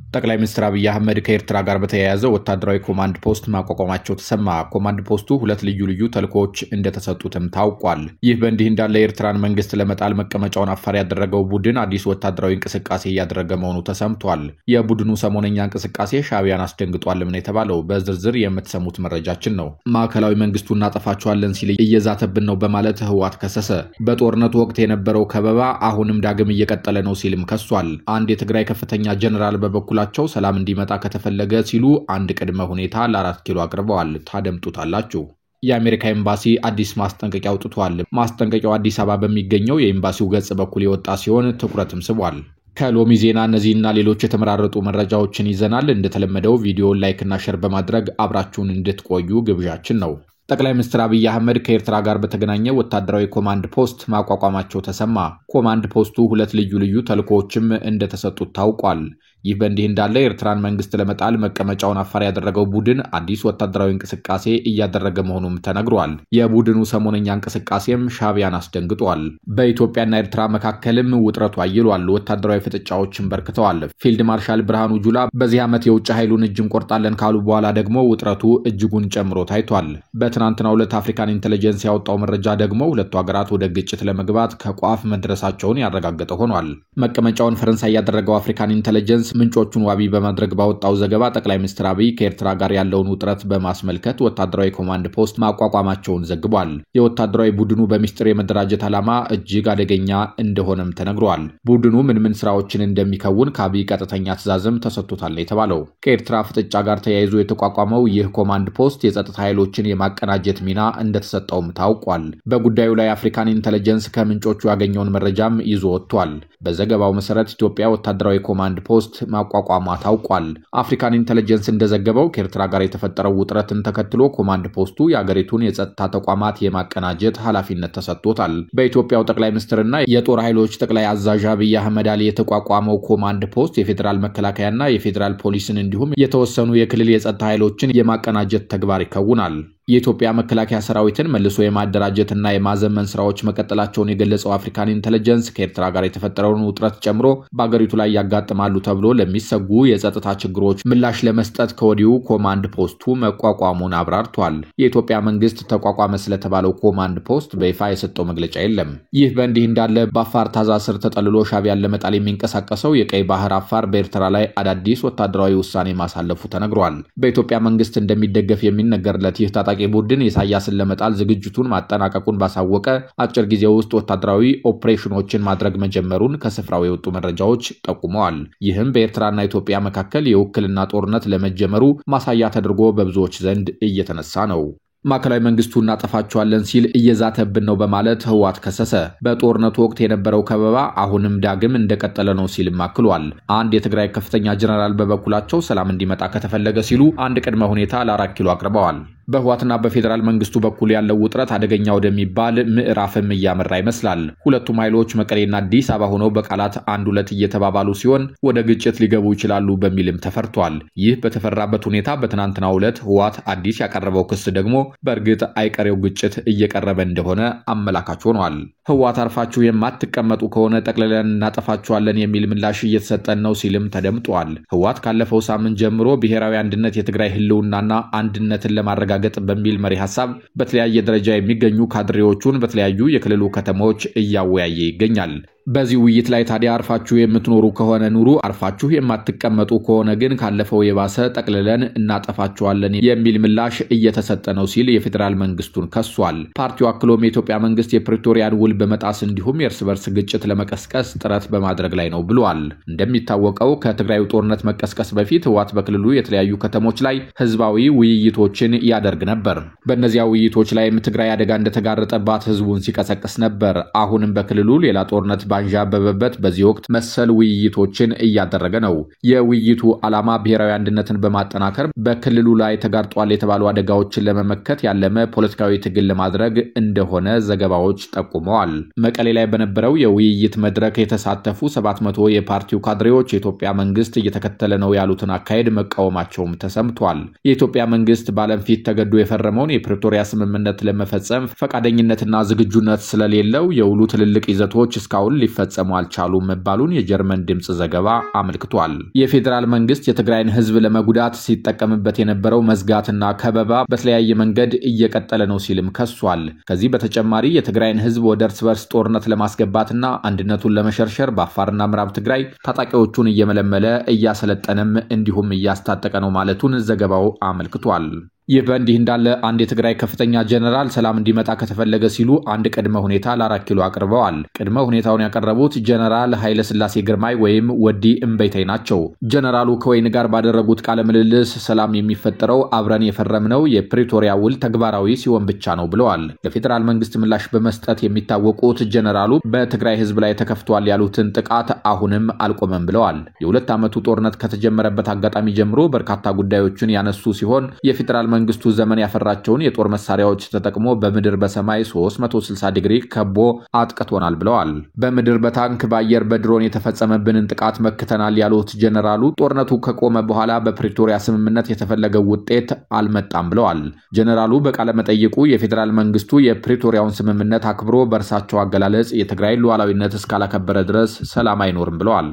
ጠቅላይ ሚኒስትር አብይ አህመድ ከኤርትራ ጋር በተያያዘ ወታደራዊ ኮማንድ ፖስት ማቋቋማቸው ተሰማ። ኮማንድ ፖስቱ ሁለት ልዩ ተልኮዎች እንደተሰጡትም ታውቋል። ይህ በእንዲህ እንዳለ የኤርትራን መንግስት ለመጣል መቀመጫውን አፋር ያደረገው ቡድን አዲስ ወታደራዊ እንቅስቃሴ እያደረገ መሆኑ ተሰምቷል። የቡድኑ ሰሞነኛ እንቅስቃሴ ሻዕቢያን አስደንግጧልም ነው የተባለው። በዝርዝር የምትሰሙት መረጃችን ነው። ማዕከላዊ መንግስቱ እናጠፋቸዋለን ሲል እየዛተብን ነው በማለት ህወሓት ከሰሰ። በጦርነቱ ወቅት የነበረው ከበባ አሁንም ዳግም እየቀጠለ ነው ሲልም ከሷል። አንድ የትግራይ ከፍተኛ ጀነራል በበኩላቸው ሰላም እንዲመጣ ከተፈለገ ሲሉ አንድ ቅድመ ሁኔታ ለ4 ኪሎ አቅርበዋል። ታደምጡታላችሁ። የአሜሪካ ኤምባሲ አዲስ ማስጠንቀቂያ አውጥቷል። ማስጠንቀቂያው አዲስ አበባ በሚገኘው የኤምባሲው ገጽ በኩል የወጣ ሲሆን ትኩረትም ስቧል። ከሎሚ ዜና እነዚህና ሌሎች የተመራረጡ መረጃዎችን ይዘናል። እንደተለመደው ቪዲዮን ላይክ እና ሼር በማድረግ አብራችሁን እንድትቆዩ ግብዣችን ነው። ጠቅላይ ሚኒስትር አብይ አህመድ ከኤርትራ ጋር በተገናኘ ወታደራዊ ኮማንድ ፖስት ማቋቋማቸው ተሰማ። ኮማንድ ፖስቱ ሁለት ልዩ ተልኮዎችም እንደተሰጡት ታውቋል። ይህ በእንዲህ እንዳለ የኤርትራን መንግስት ለመጣል መቀመጫውን አፋር ያደረገው ቡድን አዲስ ወታደራዊ እንቅስቃሴ እያደረገ መሆኑም ተነግሯል። የቡድኑ ሰሞነኛ እንቅስቃሴም ሻዕቢያን አስደንግጧል። በኢትዮጵያና ኤርትራ መካከልም ውጥረቱ አይሏል። ወታደራዊ ፍጥጫዎችን በርክተዋል። ፊልድ ማርሻል ብርሃኑ ጁላ በዚህ ዓመት የውጭ ኃይሉን እጅ እንቆርጣለን ካሉ በኋላ ደግሞ ውጥረቱ እጅጉን ጨምሮ ታይቷል። በትናንትናው ዕለት አፍሪካን ኢንተለጀንስ ያወጣው መረጃ ደግሞ ሁለቱ ሀገራት ወደ ግጭት ለመግባት ከቋፍ መድረሳቸውን ያረጋገጠ ሆኗል። መቀመጫውን ፈረንሳይ ያደረገው አፍሪካን ኢንተለጀንስ ምንጮቹን ዋቢ በማድረግ ባወጣው ዘገባ ጠቅላይ ሚኒስትር አብይ ከኤርትራ ጋር ያለውን ውጥረት በማስመልከት ወታደራዊ ኮማንድ ፖስት ማቋቋማቸውን ዘግቧል። የወታደራዊ ቡድኑ በሚስጥር የመደራጀት ዓላማ እጅግ አደገኛ እንደሆነም ተነግሯል። ቡድኑ ምን ስራዎችን እንደሚከውን ከአብይ ቀጥተኛ ትዕዛዝም ተሰጥቶታል የተባለው ከኤርትራ ፍጥጫ ጋር ተያይዞ የተቋቋመው ይህ ኮማንድ ፖስት የጸጥታ ኃይሎችን የማቀናጀት ሚና እንደተሰጠውም ታውቋል። በጉዳዩ ላይ አፍሪካን ኢንተለጀንስ ከምንጮቹ ያገኘውን መረጃም ይዞ ወጥቷል። በዘገባው መሰረት ኢትዮጵያ ወታደራዊ ኮማንድ ፖስት ማቋቋሟ ታውቋል። አፍሪካን ኢንተለጀንስ እንደዘገበው ከኤርትራ ጋር የተፈጠረው ውጥረትን ተከትሎ ኮማንድ ፖስቱ የአገሪቱን የጸጥታ ተቋማት የማቀናጀት ኃላፊነት ተሰጥቶታል። በኢትዮጵያው ጠቅላይ ሚኒስትርና የጦር ኃይሎች ጠቅላይ አዛዥ አብይ አህመድ አሊ የተቋቋመው ኮማንድ ፖስት የፌዴራል መከላከያና የፌዴራል ፖሊስን እንዲሁም የተወሰኑ የክልል የጸጥታ ኃይሎችን የማቀናጀት ተግባር ይከውናል። የኢትዮጵያ መከላከያ ሰራዊትን መልሶ የማደራጀትና የማዘመን ስራዎች መቀጠላቸውን የገለጸው አፍሪካን ኢንተለጀንስ ከኤርትራ ጋር የተፈጠረውን ውጥረት ጨምሮ በአገሪቱ ላይ ያጋጥማሉ ተብሎ ለሚሰጉ የጸጥታ ችግሮች ምላሽ ለመስጠት ከወዲሁ ኮማንድ ፖስቱ መቋቋሙን አብራርቷል። የኢትዮጵያ መንግስት ተቋቋመ ስለተባለው ኮማንድ ፖስት በይፋ የሰጠው መግለጫ የለም። ይህ በእንዲህ እንዳለ በአፋር ታዛ ስር ተጠልሎ ሻዕቢያን ለመጣል የሚንቀሳቀሰው የቀይ ባህር አፋር በኤርትራ ላይ አዳዲስ ወታደራዊ ውሳኔ ማሳለፉ ተነግሯል። በኢትዮጵያ መንግስት እንደሚደገፍ የሚነገርለት ይህ ታጣቂ ቡድን ኢሳያስን ለመጣል ዝግጅቱን ማጠናቀቁን ባሳወቀ አጭር ጊዜ ውስጥ ወታደራዊ ኦፕሬሽኖችን ማድረግ መጀመሩን ከስፍራው የወጡ መረጃዎች ጠቁመዋል። ይህም በኤርትራና ኢትዮጵያ መካከል የውክልና ጦርነት ለመጀመሩ ማሳያ ተደርጎ በብዙዎች ዘንድ እየተነሳ ነው። ማዕከላዊ መንግስቱ እናጠፋቸዋለን ሲል እየዛተብን ነው በማለት ህወሓት ከሰሰ። በጦርነቱ ወቅት የነበረው ከበባ አሁንም ዳግም እንደቀጠለ ነው ሲልም አክሏል። አንድ የትግራይ ከፍተኛ ጀነራል በበኩላቸው ሰላም እንዲመጣ ከተፈለገ ሲሉ አንድ ቅድመ ሁኔታ ለ4 ኪሎ አቅርበዋል። በህወሓትና በፌዴራል መንግስቱ በኩል ያለው ውጥረት አደገኛ ወደሚባል ምዕራፍም እያመራ ይመስላል። ሁለቱም ኃይሎች መቀሌና አዲስ አበባ ሆነው በቃላት አንድ ሁለት እየተባባሉ ሲሆን ወደ ግጭት ሊገቡ ይችላሉ በሚልም ተፈርቷል። ይህ በተፈራበት ሁኔታ በትናንትናው ዕለት ህወሓት አዲስ ያቀረበው ክስ ደግሞ በእርግጥ አይቀሬው ግጭት እየቀረበ እንደሆነ አመላካች ሆኗል። ህወሓት አርፋችሁ የማትቀመጡ ከሆነ ጠቅልለን እናጠፋችኋለን የሚል ምላሽ እየተሰጠን ነው ሲልም ተደምጧል። ህወሓት ካለፈው ሳምንት ጀምሮ ብሔራዊ አንድነት የትግራይ ህልውናና አንድነትን ለማረጋገጥ በሚል መሪ ሐሳብ በተለያየ ደረጃ የሚገኙ ካድሬዎቹን በተለያዩ የክልሉ ከተሞች እያወያየ ይገኛል። በዚህ ውይይት ላይ ታዲያ አርፋችሁ የምትኖሩ ከሆነ ኑሩ፣ አርፋችሁ የማትቀመጡ ከሆነ ግን ካለፈው የባሰ ጠቅልለን እናጠፋችኋለን የሚል ምላሽ እየተሰጠ ነው ሲል የፌዴራል መንግስቱን ከሷል። ፓርቲው አክሎም የኢትዮጵያ መንግስት የፕሪቶሪያን ውል በመጣስ እንዲሁም የእርስ በርስ ግጭት ለመቀስቀስ ጥረት በማድረግ ላይ ነው ብሏል። እንደሚታወቀው ከትግራዩ ጦርነት መቀስቀስ በፊት ህወሓት በክልሉ የተለያዩ ከተሞች ላይ ህዝባዊ ውይይቶችን ያደርግ ነበር። በእነዚያ ውይይቶች ላይም ትግራይ አደጋ እንደተጋረጠባት ህዝቡን ሲቀሰቅስ ነበር። አሁንም በክልሉ ሌላ ጦርነት ባንዣበበበት በዚህ ወቅት መሰል ውይይቶችን እያደረገ ነው። የውይይቱ ዓላማ ብሔራዊ አንድነትን በማጠናከር በክልሉ ላይ ተጋርጧል የተባሉ አደጋዎችን ለመመከት ያለመ ፖለቲካዊ ትግል ለማድረግ እንደሆነ ዘገባዎች ጠቁመዋል። መቀሌ ላይ በነበረው የውይይት መድረክ የተሳተፉ 700 የፓርቲው ካድሬዎች የኢትዮጵያ መንግስት እየተከተለ ነው ያሉትን አካሄድ መቃወማቸውም ተሰምቷል። የኢትዮጵያ መንግስት በዓለም ፊት ተገዶ የፈረመውን የፕሪቶሪያ ስምምነት ለመፈጸም ፈቃደኝነትና ዝግጁነት ስለሌለው የውሉ ትልልቅ ይዘቶች እስካሁን ሊፈጸሙ አልቻሉም መባሉን የጀርመን ድምጽ ዘገባ አመልክቷል። የፌዴራል መንግስት የትግራይን ህዝብ ለመጉዳት ሲጠቀምበት የነበረው መዝጋትና ከበባ በተለያየ መንገድ እየቀጠለ ነው ሲልም ከሷል። ከዚህ በተጨማሪ የትግራይን ህዝብ ወደ እርስ በርስ ጦርነት ለማስገባትና አንድነቱን ለመሸርሸር በአፋርና ምዕራብ ትግራይ ታጣቂዎቹን እየመለመለ እያሰለጠነም እንዲሁም እያስታጠቀ ነው ማለቱን ዘገባው አመልክቷል። ይህ በእንዲህ እንዳለ አንድ የትግራይ ከፍተኛ ጀነራል ሰላም እንዲመጣ ከተፈለገ ሲሉ አንድ ቅድመ ሁኔታ ለ4 ኪሎ አቅርበዋል። ቅድመ ሁኔታውን ያቀረቡት ጀነራል ኃይለ ሥላሴ ግርማይ ወይም ወዲ እምበይተይ ናቸው። ጀነራሉ ከወይን ጋር ባደረጉት ቃለ ምልልስ ሰላም የሚፈጠረው አብረን የፈረምነው የፕሪቶሪያ ውል ተግባራዊ ሲሆን ብቻ ነው ብለዋል። ለፌዴራል መንግስት ምላሽ በመስጠት የሚታወቁት ጀነራሉ በትግራይ ህዝብ ላይ ተከፍቷል ያሉትን ጥቃት አሁንም አልቆመም ብለዋል። የ2 ዓመቱ ጦርነት ከተጀመረበት አጋጣሚ ጀምሮ በርካታ ጉዳዮችን ያነሱ ሲሆን የፌዴራል መንግስቱ ዘመን ያፈራቸውን የጦር መሳሪያዎች ተጠቅሞ በምድር በሰማይ 360 ዲግሪ ከቦ አጥቅቶናል ብለዋል። በምድር በታንክ በአየር በድሮን የተፈጸመብንን ጥቃት መክተናል ያሉት ጀነራሉ ጦርነቱ ከቆመ በኋላ በፕሪቶሪያ ስምምነት የተፈለገው ውጤት አልመጣም ብለዋል። ጀነራሉ በቃለ መጠይቁ የፌዴራል መንግስቱ የፕሪቶሪያውን ስምምነት አክብሮ በእርሳቸው አገላለጽ የትግራይ ሉዓላዊነት እስካላከበረ ድረስ ሰላም አይኖርም ብለዋል።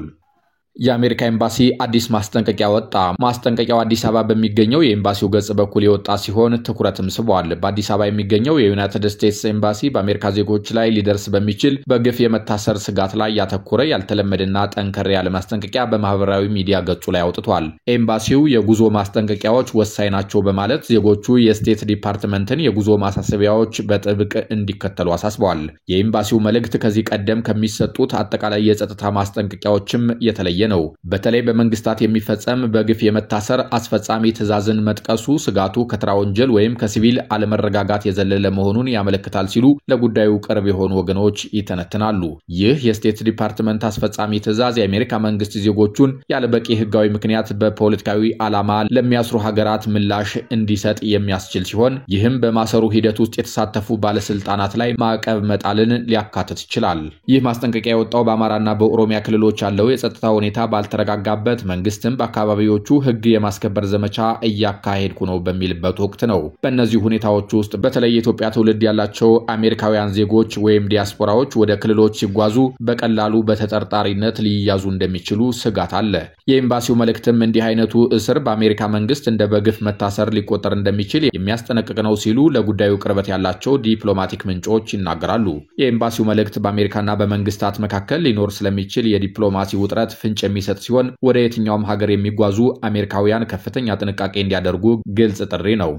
የአሜሪካ ኤምባሲ አዲስ ማስጠንቀቂያ ወጣ። ማስጠንቀቂያው አዲስ አበባ በሚገኘው የኤምባሲው ገጽ በኩል የወጣ ሲሆን ትኩረትም ስቧል። በአዲስ አበባ የሚገኘው የዩናይትድ ስቴትስ ኤምባሲ በአሜሪካ ዜጎች ላይ ሊደርስ በሚችል በግፍ የመታሰር ስጋት ላይ ያተኮረ ያልተለመደና ጠንከር ያለ ማስጠንቀቂያ በማህበራዊ ሚዲያ ገጹ ላይ አውጥቷል። ኤምባሲው የጉዞ ማስጠንቀቂያዎች ወሳኝ ናቸው በማለት ዜጎቹ የስቴት ዲፓርትመንትን የጉዞ ማሳሰቢያዎች በጥብቅ እንዲከተሉ አሳስበዋል። የኤምባሲው መልእክት ከዚህ ቀደም ከሚሰጡት አጠቃላይ የጸጥታ ማስጠንቀቂያዎችም የተለየ ነው። በተለይ በመንግስታት የሚፈጸም በግፍ የመታሰር አስፈጻሚ ትዕዛዝን መጥቀሱ ስጋቱ ከተራ ወንጀል ወይም ከሲቪል አለመረጋጋት የዘለለ መሆኑን ያመለክታል ሲሉ ለጉዳዩ ቅርብ የሆኑ ወገኖች ይተነትናሉ። ይህ የስቴት ዲፓርትመንት አስፈጻሚ ትዕዛዝ የአሜሪካ መንግስት ዜጎቹን ያለበቂ ህጋዊ ምክንያት በፖለቲካዊ ዓላማ ለሚያስሩ ሀገራት ምላሽ እንዲሰጥ የሚያስችል ሲሆን ይህም በማሰሩ ሂደት ውስጥ የተሳተፉ ባለስልጣናት ላይ ማዕቀብ መጣልን ሊያካትት ይችላል። ይህ ማስጠንቀቂያ የወጣው በአማራና በኦሮሚያ ክልሎች ያለው የጸጥታ ሁኔታ ባልተረጋጋበት መንግስትም በአካባቢዎቹ ህግ የማስከበር ዘመቻ እያካሄድኩ ነው በሚልበት ወቅት ነው። በእነዚህ ሁኔታዎች ውስጥ በተለይ የኢትዮጵያ ትውልድ ያላቸው አሜሪካውያን ዜጎች ወይም ዲያስፖራዎች ወደ ክልሎች ሲጓዙ በቀላሉ በተጠርጣሪነት ሊያዙ እንደሚችሉ ስጋት አለ። የኤምባሲው መልእክትም እንዲህ አይነቱ እስር በአሜሪካ መንግስት እንደ በግፍ መታሰር ሊቆጠር እንደሚችል የሚያስጠነቅቅ ነው ሲሉ ለጉዳዩ ቅርበት ያላቸው ዲፕሎማቲክ ምንጮች ይናገራሉ። የኤምባሲው መልእክት በአሜሪካና በመንግስታት መካከል ሊኖር ስለሚችል የዲፕሎማሲ ውጥረት ፍንጭ የሚሰጥ ሲሆን ወደ የትኛውም ሀገር የሚጓዙ አሜሪካውያን ከፍተኛ ጥንቃቄ እንዲያደርጉ ግልጽ ጥሪ ነው።